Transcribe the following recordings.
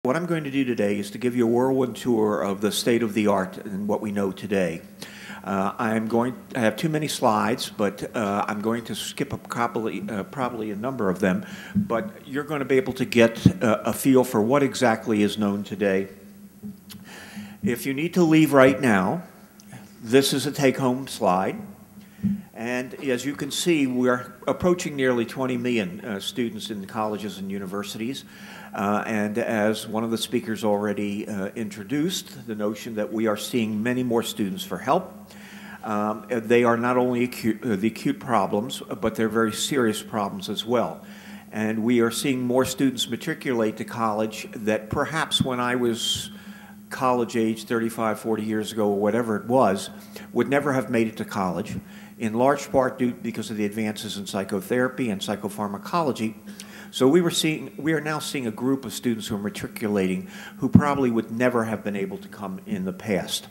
What I'm going to do today is to give you a whirlwind tour of the state of the art and what we know today. I have too many slides, but I'm going to skip probably a number of them, but you're going to be able to get a feel for what exactly is known today. If you need to leave right now, this is a take-home slide. And as you can see, we're approaching nearly 20 million students in colleges and universities. And as one of the speakers already introduced, the notion that we are seeing many more students for help. They are not only the acute problems, but they're very serious problems as well. And we are seeing more students matriculate to college that perhaps when I was college age 35, 40 years ago, or whatever it was, would never have made it to college, in large part because of the advances in psychotherapy and psychopharmacology. So we are now seeing a group of students who are matriculating who probably would never have been able to come in the past.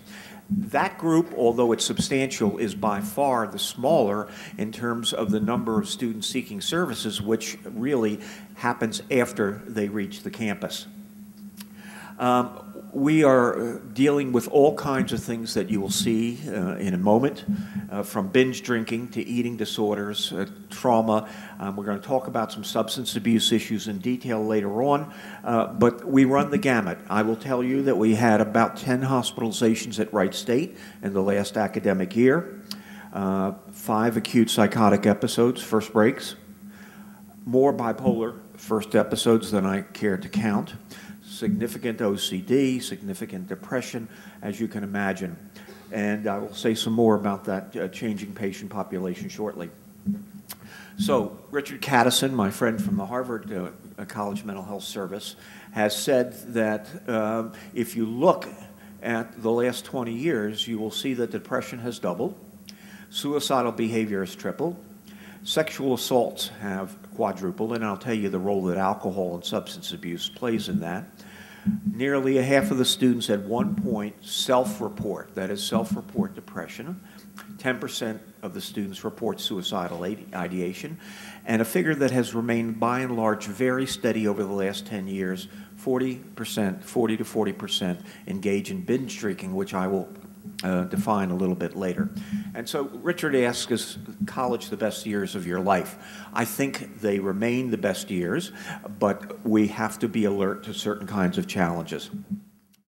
That group, although it's substantial, is by far the smaller in terms of the number of students seeking services, which really happens after they reach the campus. We are dealing with all kinds of things that you will see in a moment, from binge drinking to eating disorders, trauma. We're going to talk about some substance abuse issues in detail later on, but we run the gamut. I will tell you that we had about 10 hospitalizations at Wright State in the last academic year, 5 acute psychotic episodes, first breaks, more bipolar first episodes than I care to count, significant OCD, significant depression, as you can imagine. And I will say some more about that changing patient population shortly. So Richard Cattison, my friend from the Harvard College Mental Health Service, has said that if you look at the last 20 years, you will see that depression has doubled, suicidal behavior has tripled, sexual assaults have quadrupled, and I'll tell you the role that alcohol and substance abuse plays in that. Nearly a half of the students at one point self-report, that is self-report depression. 10% of the students report suicidal ideation. And a figure that has remained by and large very steady over the last 10 years, 40%, 40 to 40% engage in binge drinking, which I will define a little bit later. And so Richard asks, is college the best years of your life? I think they remain the best years, but we have to be alert to certain kinds of challenges.